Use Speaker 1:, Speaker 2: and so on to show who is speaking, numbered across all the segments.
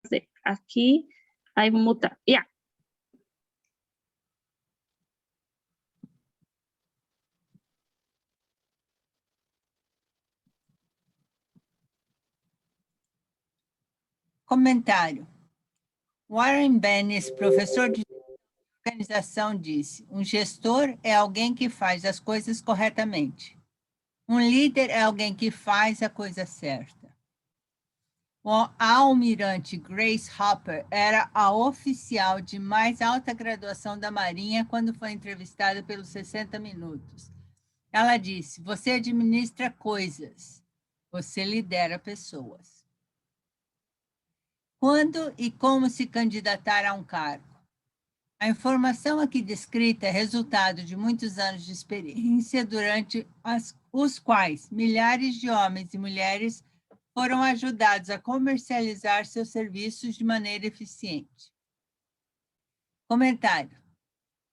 Speaker 1: fazer aqui, aí vou mutar. Yeah.
Speaker 2: Comentário. Warren Bennis, professor de organização, disse: um gestor é alguém que faz as coisas corretamente. Um líder é alguém que faz a coisa certa. A almirante Grace Hopper era a oficial de mais alta graduação da Marinha quando foi entrevistada pelos 60 Minutos. Ela disse: você administra coisas, você lidera pessoas. Quando e como se candidatar a um cargo? A informação aqui descrita é resultado de muitos anos de experiência durante os quais milhares de homens e mulheres foram ajudados a comercializar seus serviços de maneira eficiente. Comentário.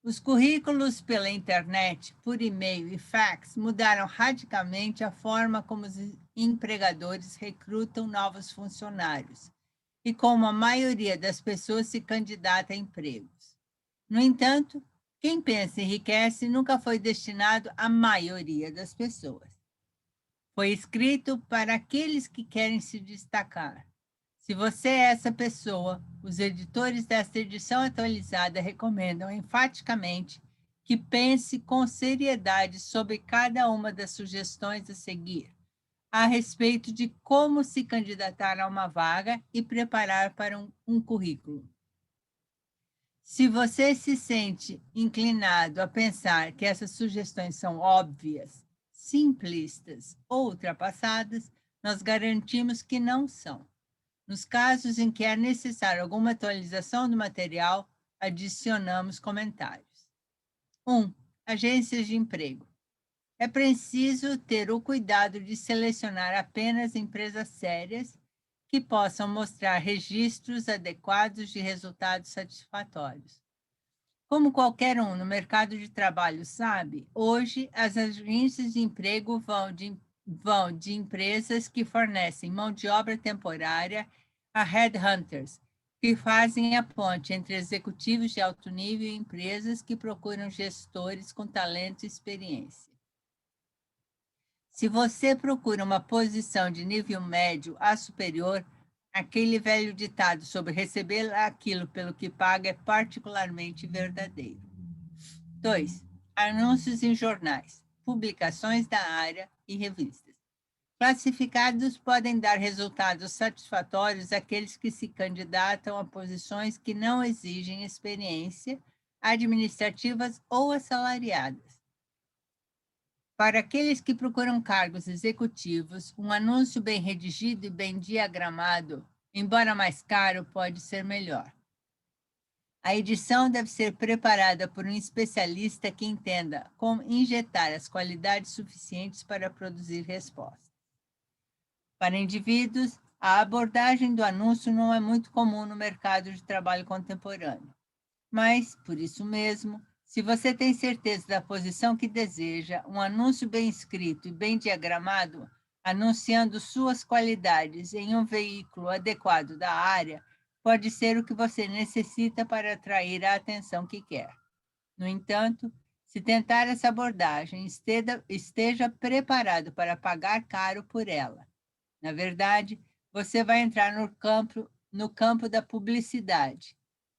Speaker 2: Os currículos pela internet, por e-mail e fax mudaram radicalmente a forma como os empregadores recrutam novos funcionários e como a maioria das pessoas se candidata a empregos. No entanto, quem pensa enriquece nunca foi destinado à maioria das pessoas. Foi escrito para aqueles que querem se destacar. Se você é essa pessoa, os editores desta edição atualizada recomendam enfaticamente que pense com seriedade sobre cada uma das sugestões a seguir, a respeito de como se candidatar a uma vaga e preparar para um currículo. Se você se sente inclinado a pensar que essas sugestões são óbvias, simplistas ou ultrapassadas, nós garantimos que não são. Nos casos em que é necessário alguma atualização do material, adicionamos comentários. 1. Agências de emprego. É preciso ter o cuidado de selecionar apenas empresas sérias que possam mostrar registros adequados de resultados satisfatórios. Como qualquer um no mercado de trabalho sabe, hoje as agências de emprego vão de empresas que fornecem mão de obra temporária a headhunters, que fazem a ponte entre executivos de alto nível e empresas que procuram gestores com talento e experiência. Se você procura uma posição de nível médio a superior, aquele velho ditado sobre receber aquilo pelo que paga é particularmente verdadeiro. 2. Anúncios em jornais, publicações da área e revistas. Classificados podem dar resultados satisfatórios àqueles que se candidatam a posições que não exigem experiência, administrativas ou assalariadas. Para aqueles que procuram cargos executivos, um anúncio bem redigido e bem diagramado, embora mais caro, pode ser melhor. A edição deve ser preparada por um especialista que entenda como injetar as qualidades suficientes para produzir respostas. Para indivíduos, a abordagem do anúncio não é muito comum no mercado de trabalho contemporâneo. Mas, por isso mesmo, se você tem certeza da posição que deseja, um anúncio bem escrito e bem diagramado, anunciando suas qualidades em um veículo adequado da área, pode ser o que você necessita para atrair a atenção que quer. No entanto, se tentar essa abordagem, esteja preparado para pagar caro por ela. Na verdade, você vai entrar no campo da publicidade.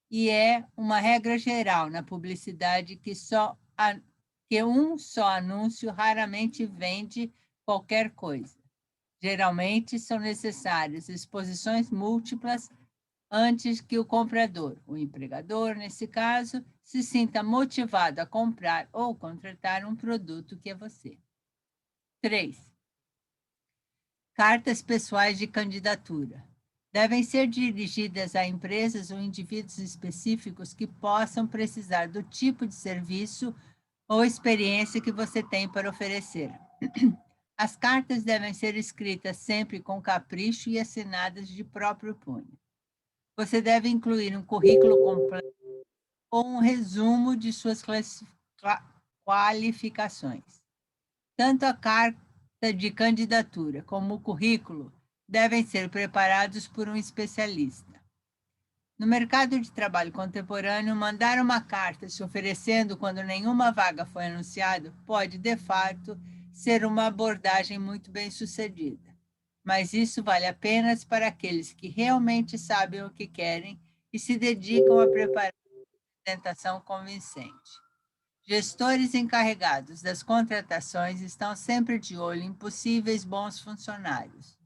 Speaker 2: E é uma regra geral na publicidade que um só anúncio raramente vende qualquer coisa. Geralmente, são necessárias exposições múltiplas antes que o comprador, o empregador, nesse caso, se sinta motivado a comprar ou contratar um produto que é você. 3. Cartas pessoais de candidatura. Devem ser dirigidas a empresas ou indivíduos específicos que possam precisar do tipo de serviço ou experiência que você tem para oferecer. As cartas devem ser escritas sempre com capricho e assinadas de próprio punho. Você deve incluir um currículo completo ou um resumo de suas qualificações. Tanto a carta de candidatura como o currículo devem ser preparados por um especialista. No mercado de trabalho contemporâneo, mandar uma carta se oferecendo quando nenhuma vaga foi anunciada pode, de fato, ser uma abordagem muito bem sucedida. Mas isso vale apenas para aqueles que realmente sabem o que querem e se dedicam a preparar uma apresentação convincente. Gestores encarregados das contratações estão sempre de olho em possíveis bons funcionários.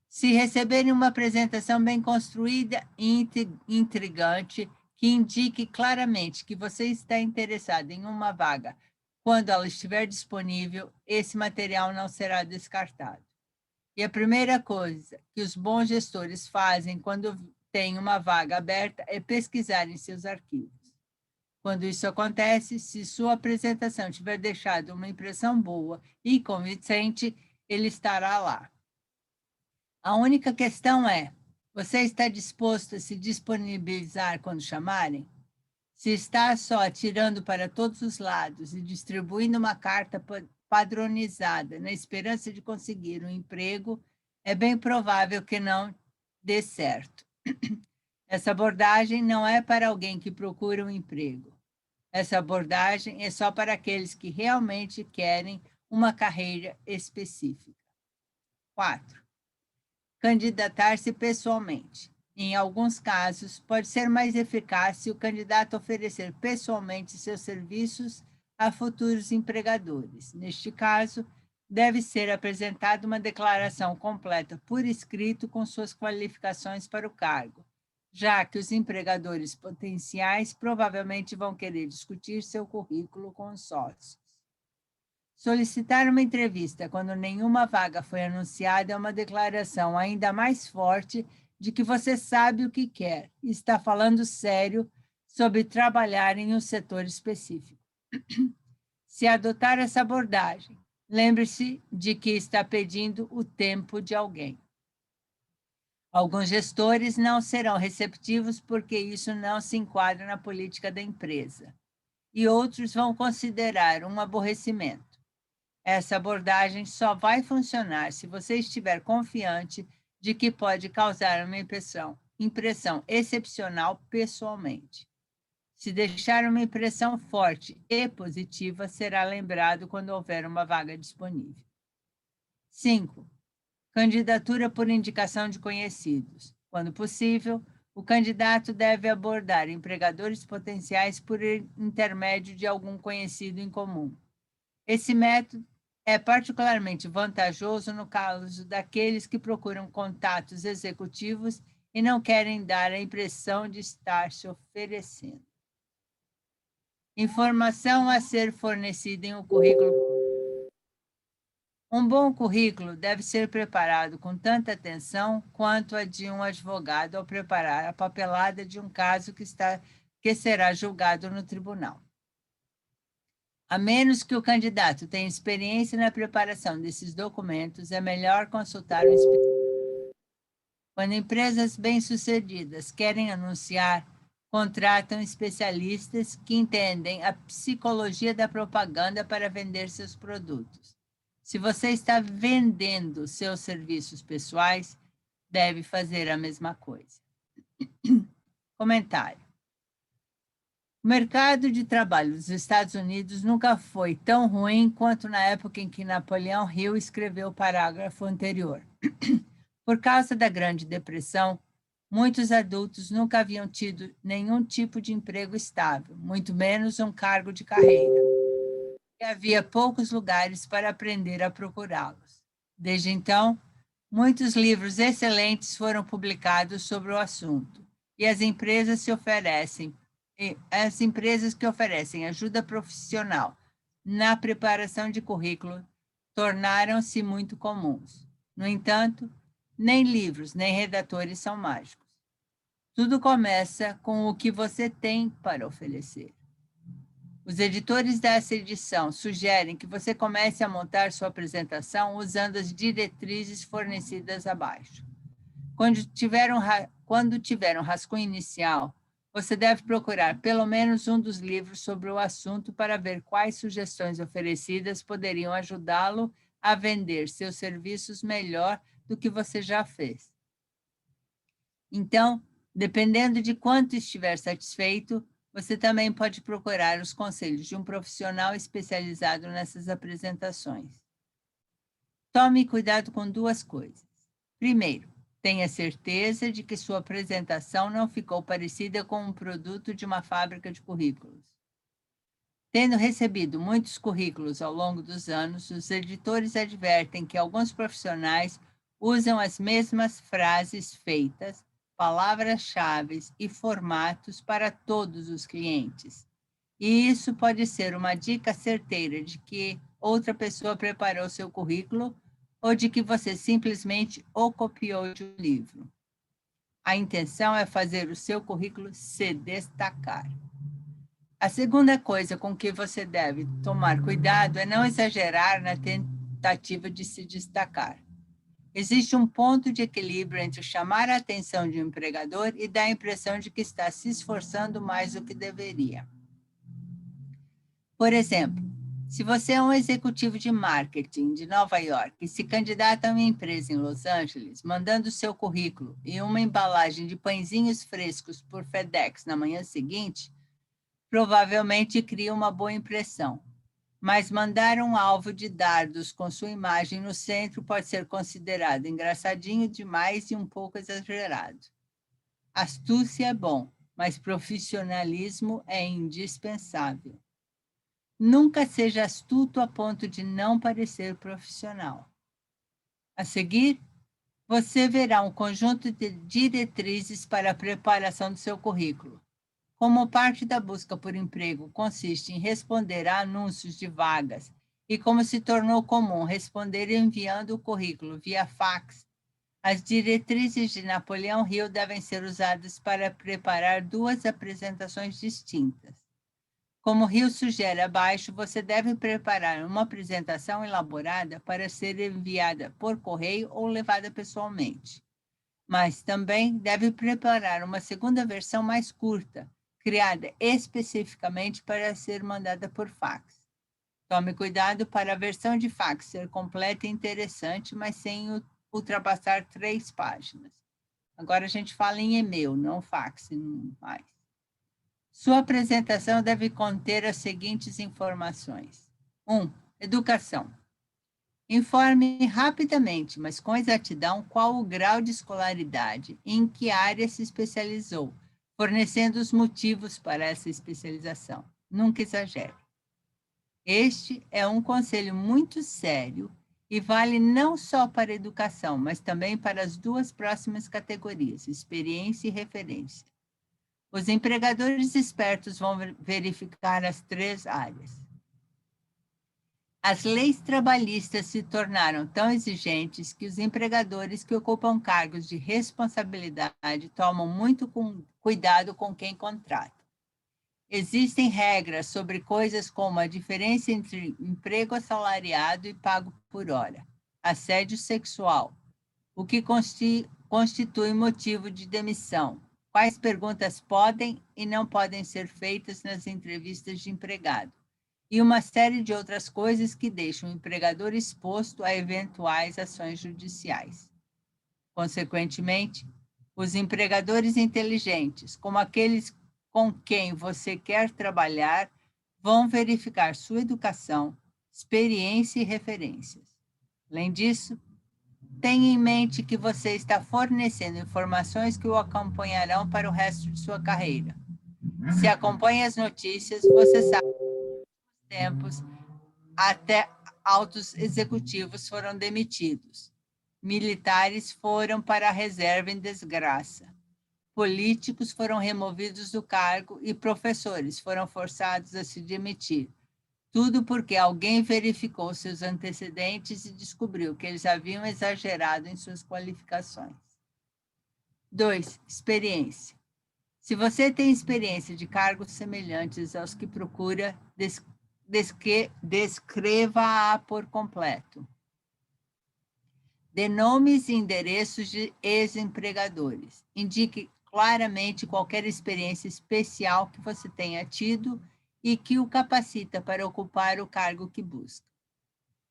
Speaker 2: Se receberem uma apresentação bem construída e intrigante, que indique claramente que você está interessado em uma vaga quando ela estiver disponível, esse material não será descartado. E a primeira coisa que os bons gestores fazem quando tem uma vaga aberta é pesquisar em seus arquivos. Quando isso acontece, se sua apresentação tiver deixado uma impressão boa e convincente, ele estará lá. A única questão é: você está disposto a se disponibilizar quando chamarem? Se está só atirando para todos os lados e distribuindo uma carta padronizada na esperança de conseguir um emprego, é bem provável que não dê certo. Essa abordagem não é para alguém que procura um emprego. Essa abordagem é só para aqueles que realmente querem uma carreira específica. 4. Candidatar-se pessoalmente. Em alguns casos, pode ser mais eficaz se o candidato oferecer pessoalmente seus serviços a futuros empregadores. Neste caso, deve ser apresentada uma declaração completa por escrito com suas qualificações para o cargo, já que os empregadores potenciais provavelmente vão querer discutir seu currículo com os sócios. Solicitar uma entrevista quando nenhuma vaga foi anunciada é uma declaração ainda mais forte de que você sabe o que quer e está falando sério sobre trabalhar em um setor específico. Se adotar essa abordagem, lembre-se de que está pedindo o tempo de alguém. Alguns gestores não serão receptivos porque isso não se enquadra na política da empresa, e outros vão considerar um aborrecimento. Essa abordagem só vai funcionar se você estiver confiante de que pode causar uma impressão excepcional pessoalmente. Se deixar uma impressão forte e positiva, será lembrado quando houver uma vaga disponível. 5. Candidatura por indicação de conhecidos. Quando possível, o candidato deve abordar empregadores potenciais por intermédio de algum conhecido em comum. Esse método é particularmente vantajoso no caso daqueles que procuram contatos executivos e não querem dar a impressão de estar se oferecendo. Informação a ser fornecida em um currículo. Um bom currículo deve ser preparado com tanta atenção quanto a de um advogado ao preparar a papelada de um caso que será julgado no tribunal. A menos que o candidato tenha experiência na preparação desses documentos, é melhor consultar um especialista. Quando empresas bem-sucedidas querem anunciar, contratam especialistas que entendem a psicologia da propaganda para vender seus produtos. Se você está vendendo seus serviços pessoais, deve fazer a mesma coisa. Comentário. O mercado de trabalho dos Estados Unidos nunca foi tão ruim quanto na época em que Napoleão Hill escreveu o parágrafo anterior. Por causa da Grande Depressão, muitos adultos nunca haviam tido nenhum tipo de emprego estável, muito menos um cargo de carreira. E havia poucos lugares para aprender a procurá-los. Desde então, muitos livros excelentes foram publicados sobre o assunto, e as empresas que oferecem ajuda profissional na preparação de currículo tornaram-se muito comuns. No entanto, nem livros, nem redatores são mágicos. Tudo começa com o que você tem para oferecer. Os editores dessa edição sugerem que você comece a montar sua apresentação usando as diretrizes fornecidas abaixo. Quando tiver um rascunho inicial, você deve procurar pelo menos um dos livros sobre o assunto para ver quais sugestões oferecidas poderiam ajudá-lo a vender seus serviços melhor do que você já fez. Então, Dependendo de quanto estiver satisfeito, você também pode procurar os conselhos de um profissional especializado nessas apresentações. Tome cuidado com duas coisas. Primeiro, tenha certeza de que sua apresentação não ficou parecida com um produto de uma fábrica de currículos. Tendo recebido muitos currículos ao longo dos anos, os editores advertem que alguns profissionais usam as mesmas frases feitas, palavras-chave e formatos para todos os clientes. E isso pode ser uma dica certeira de que outra pessoa preparou seu currículo ou de que você simplesmente o copiou de um livro. A intenção é fazer o seu currículo se destacar. A segunda coisa com que você deve tomar cuidado é não exagerar na tentativa de se destacar. Existe um ponto de equilíbrio entre chamar a atenção de um empregador e dar a impressão de que está se esforçando mais do que deveria. Por exemplo, se você é um executivo de marketing de Nova York e se candidata a uma empresa em Los Angeles, mandando seu currículo e uma embalagem de pãezinhos frescos por FedEx na manhã seguinte, provavelmente cria uma boa impressão. Mas mandar um alvo de dardos com sua imagem no centro pode ser considerado engraçadinho demais e um pouco exagerado. Astúcia é bom, mas profissionalismo é indispensável. Nunca seja astuto a ponto de não parecer profissional. A seguir, você verá um conjunto de diretrizes para a preparação do seu currículo. Como parte da busca por emprego consiste em responder a anúncios de vagas e como se tornou comum responder enviando o currículo via fax, as diretrizes de Napoleão Hill devem ser usadas para preparar duas apresentações distintas. Como Hill sugere abaixo, você deve preparar uma apresentação elaborada para ser enviada por correio ou levada pessoalmente. Mas também deve preparar uma segunda versão mais curta, criada especificamente para ser mandada por fax. Tome cuidado para a versão de fax ser completa e interessante, mas sem ultrapassar 3 páginas. Agora a gente fala em e-mail, não fax, não mais. Sua apresentação deve conter as seguintes informações. 1. Educação. Informe rapidamente, mas com exatidão, qual o grau de escolaridade e em que área se especializou, fornecendo os motivos para essa especialização. Nunca exagere. Este é um conselho muito sério e vale não só para a educação, mas também para as duas próximas categorias, experiência e referência. Os empregadores espertos vão verificar as 3 áreas. As leis trabalhistas se tornaram tão exigentes que os empregadores que ocupam cargos de responsabilidade tomam muito cuidado com quem contrata. Existem regras sobre coisas como a diferença entre emprego assalariado e pago por hora, assédio sexual, o que constitui motivo de demissão, quais perguntas podem e não podem ser feitas nas entrevistas de empregado, e uma série de outras coisas que deixam o empregador exposto a eventuais ações judiciais. Consequentemente, os empregadores inteligentes, como aqueles com quem você quer trabalhar, vão verificar sua educação, experiência e referências. Além disso, tenha em mente que você está fornecendo informações que o acompanharão para o resto de sua carreira. Se acompanha as notícias, você sabe que nos tempos até altos executivos foram demitidos. Militares foram para a reserva em desgraça. Políticos foram removidos do cargo e professores foram forçados a se demitir. Tudo porque alguém verificou seus antecedentes e descobriu que eles haviam exagerado em suas qualificações. 2. Experiência. Se você tem experiência de cargos semelhantes aos que procura, descreva-a por completo. Dê nomes e endereços de ex-empregadores. Indique claramente qualquer experiência especial que você tenha tido e que o capacita para ocupar o cargo que busca.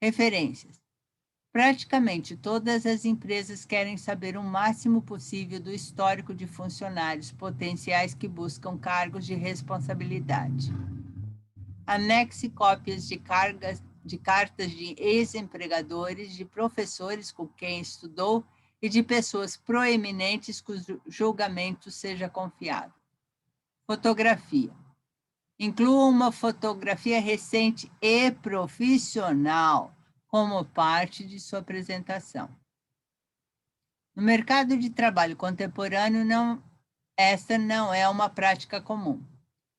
Speaker 2: Referências. Praticamente todas as empresas querem saber o máximo possível do histórico de funcionários potenciais que buscam cargos de responsabilidade. Anexe cópias de cartas de ex-empregadores, de professores com quem estudou e de pessoas proeminentes cujo julgamento seja confiável. Fotografia. Inclua uma fotografia recente e profissional como parte de sua apresentação. No mercado de trabalho contemporâneo, esta não é uma prática comum.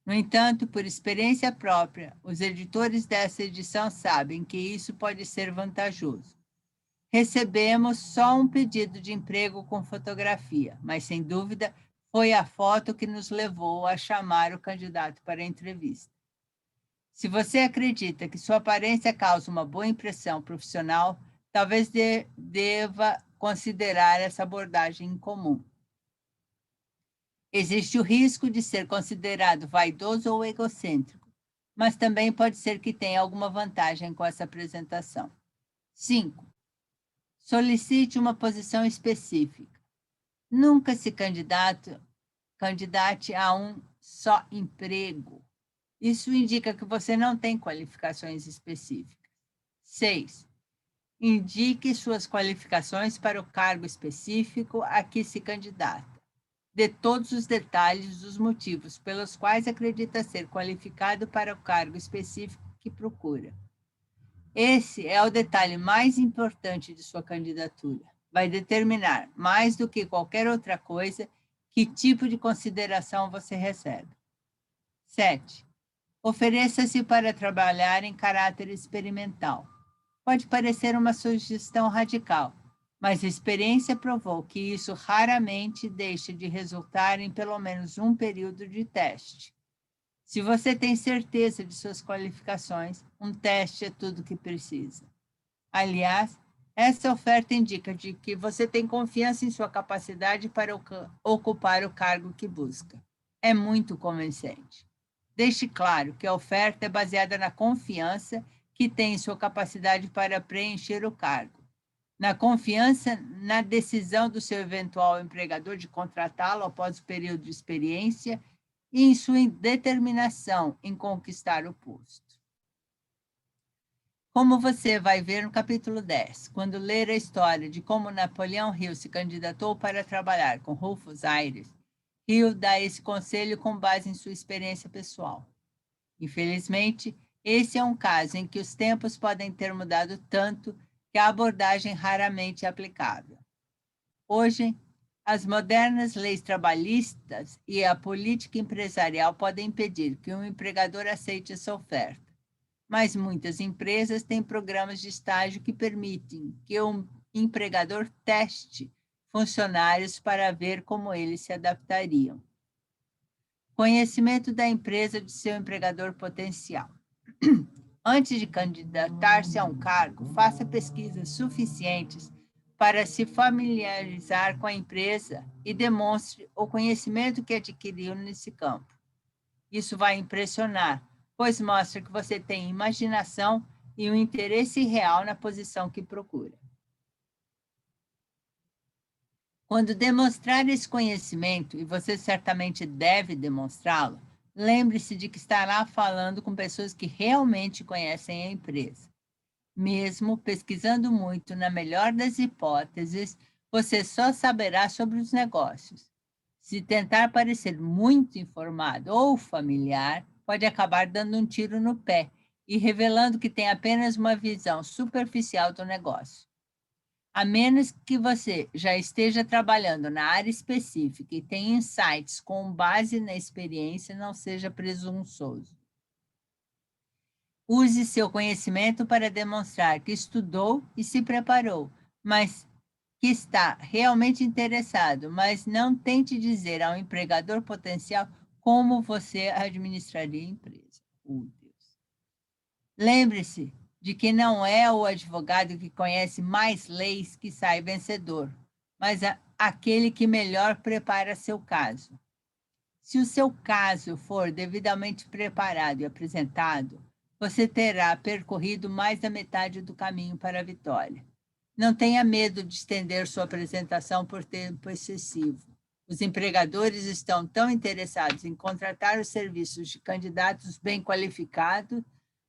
Speaker 2: No entanto, por experiência própria, os editores dessa edição sabem que isso pode ser vantajoso. Recebemos só um pedido de emprego com fotografia, mas, sem dúvida, foi a foto que nos levou a chamar o candidato para a entrevista. Se você acredita que sua aparência causa uma boa impressão profissional, talvez deva considerar essa abordagem em comum. Existe o risco de ser considerado vaidoso ou egocêntrico, mas também pode ser que tenha alguma vantagem com essa apresentação. 5. Solicite uma posição específica. Nunca se candidate a um só emprego. Isso indica que você não tem qualificações específicas. 6. Indique suas qualificações para o cargo específico a que se candidata. Dê todos os detalhes dos motivos pelos quais acredita ser qualificado para o cargo específico que procura. Esse é o detalhe mais importante de sua candidatura. Vai determinar, mais do que qualquer outra coisa, que tipo de consideração você recebe. 7. Ofereça-se para trabalhar em caráter experimental. Pode parecer uma sugestão radical, mas a experiência provou que isso raramente deixa de resultar em pelo menos um período de teste. Se você tem certeza de suas qualificações, um teste é tudo o que precisa. Aliás, essa oferta indica de que você tem confiança em sua capacidade para ocupar o cargo que busca. É muito convincente. Deixe claro que a oferta é baseada na confiança que tem em sua capacidade para preencher o cargo, na confiança na decisão do seu eventual empregador de contratá-lo após o período de experiência e em sua determinação em conquistar o posto. Como você vai ver no capítulo 10, quando ler a história de como Napoleão Hill se candidatou para trabalhar com Rufus Ayres, Hill dá esse conselho com base em sua experiência pessoal. Infelizmente, esse é um caso em que os tempos podem ter mudado tanto que a abordagem raramente é aplicável. Hoje, as modernas leis trabalhistas e a política empresarial podem impedir que um empregador aceite essa oferta, mas muitas empresas têm programas de estágio que permitem que um empregador teste funcionários para ver como eles se adaptariam. Conhecimento da empresa de seu empregador potencial. Antes de candidatar-se a um cargo, faça pesquisas suficientes para se familiarizar com a empresa e demonstre o conhecimento que adquiriu nesse campo. Isso vai impressionar, pois mostra que você tem imaginação e um interesse real na posição que procura. Quando demonstrar esse conhecimento, e você certamente deve demonstrá-lo, lembre-se de que estará falando com pessoas que realmente conhecem a empresa. Mesmo pesquisando muito, na melhor das hipóteses, você só saberá sobre os negócios. Se tentar parecer muito informado ou familiar, pode acabar dando um tiro no pé e revelando que tem apenas uma visão superficial do negócio. A menos que você já esteja trabalhando na área específica e tenha insights com base na experiência, não seja presunçoso. Use seu conhecimento para demonstrar que estudou e se preparou, mas que está realmente interessado, mas não tente dizer ao empregador potencial como você administraria a empresa. Deus. Lembre-se de que não é o advogado que conhece mais leis que sai vencedor, mas aquele que melhor prepara seu caso. Se o seu caso for devidamente preparado e apresentado, você terá percorrido mais da metade do caminho para a vitória. Não tenha medo de estender sua apresentação por tempo excessivo. Os empregadores estão tão interessados em contratar os serviços de candidatos bem qualificados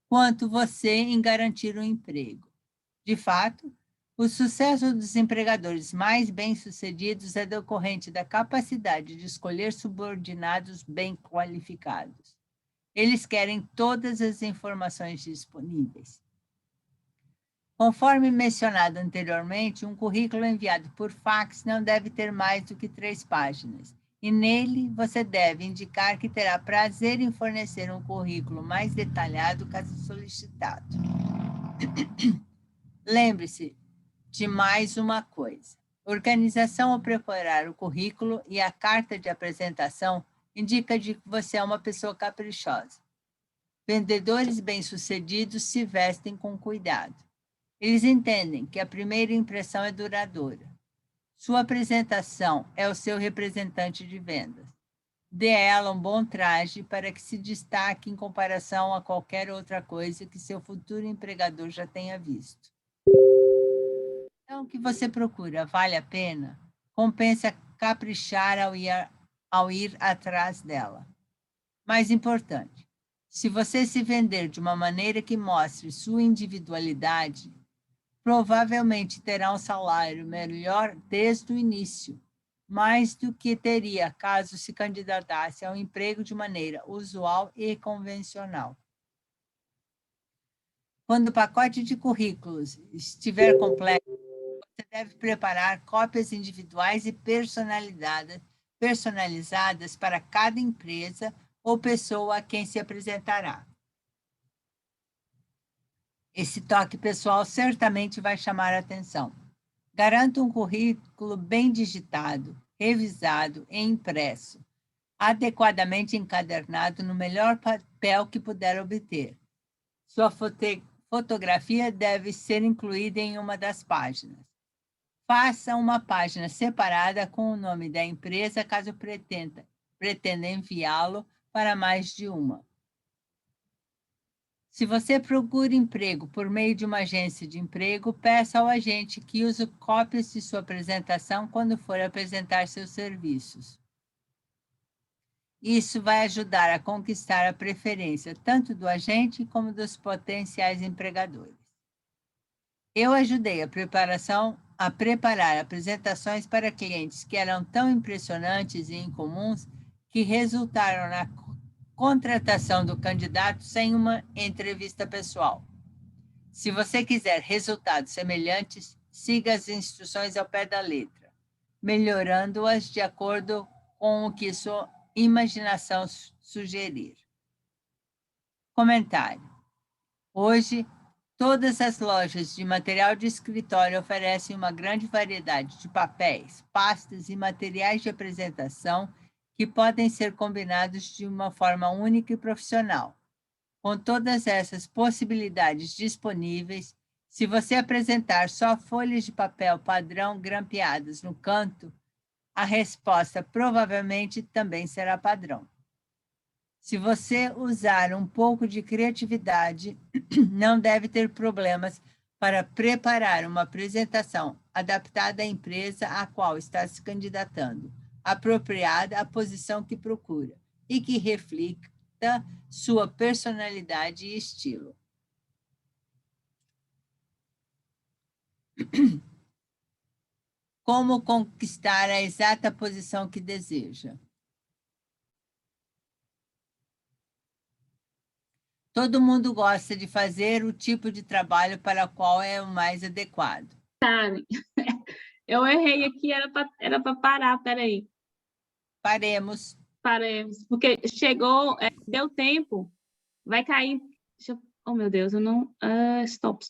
Speaker 2: quanto você em garantir um emprego. De fato, o sucesso dos empregadores mais bem-sucedidos é decorrente da capacidade de escolher subordinados bem qualificados. Eles querem todas as informações disponíveis. Conforme mencionado anteriormente, um currículo enviado por fax não deve ter mais do que 3 páginas, e nele você deve indicar que terá prazer em fornecer um currículo mais detalhado caso solicitado. Lembre-se de mais uma coisa. Organização ao preparar o currículo e a carta de apresentação indica de que você é uma pessoa caprichosa. Vendedores bem-sucedidos se vestem com cuidado. Eles entendem que a primeira impressão é duradoura. Sua apresentação é o seu representante de vendas. Dê a ela um bom traje para que se destaque em comparação a qualquer outra coisa que seu futuro empregador já tenha visto. Então, o que você procura vale a pena? Compensa caprichar ao ir atrás dela. Mais importante, se você se vender de uma maneira que mostre sua individualidade, provavelmente terá um salário melhor desde o início, mais do que teria caso se candidatasse ao emprego de maneira usual e convencional. Quando o pacote de currículos estiver completo, você deve preparar cópias individuais e personalizadas para cada empresa ou pessoa a quem se apresentará. Esse toque pessoal certamente vai chamar a atenção. Garanta um currículo bem digitado, revisado e impresso, adequadamente encadernado no melhor papel que puder obter. Sua fotografia deve ser incluída em uma das páginas. Faça uma página separada com o nome da empresa, caso pretenda enviá-lo para mais de uma. Se você procura emprego por meio de uma agência de emprego, peça ao agente que use cópias de sua apresentação quando for apresentar seus serviços. Isso vai ajudar a conquistar a preferência tanto do agente como dos potenciais empregadores. Eu ajudei a preparar apresentações para clientes que eram tão impressionantes e incomuns que resultaram na contratação do candidato sem uma entrevista pessoal. Se você quiser resultados semelhantes, siga as instruções ao pé da letra, melhorando-as de acordo com o que sua imaginação sugerir. Comentário. Hoje, todas as lojas de material de escritório oferecem uma grande variedade de papéis, pastas e materiais de apresentação que podem ser combinados de uma forma única e profissional. Com todas essas possibilidades disponíveis, se você apresentar só folhas de papel padrão grampeadas no canto, a resposta provavelmente também será padrão. Se você usar um pouco de criatividade, não deve ter problemas para preparar uma apresentação adaptada à empresa a qual está se candidatando, apropriada à posição que procura e que reflita sua personalidade e estilo. Como conquistar a exata posição que deseja? Todo mundo gosta de fazer o tipo de trabalho para o qual é o mais adequado.
Speaker 1: Eu errei aqui, era para parar, peraí.
Speaker 2: Paremos.
Speaker 1: Paremos, porque chegou, deu tempo, vai cair. Oh, meu Deus, eu não... stop.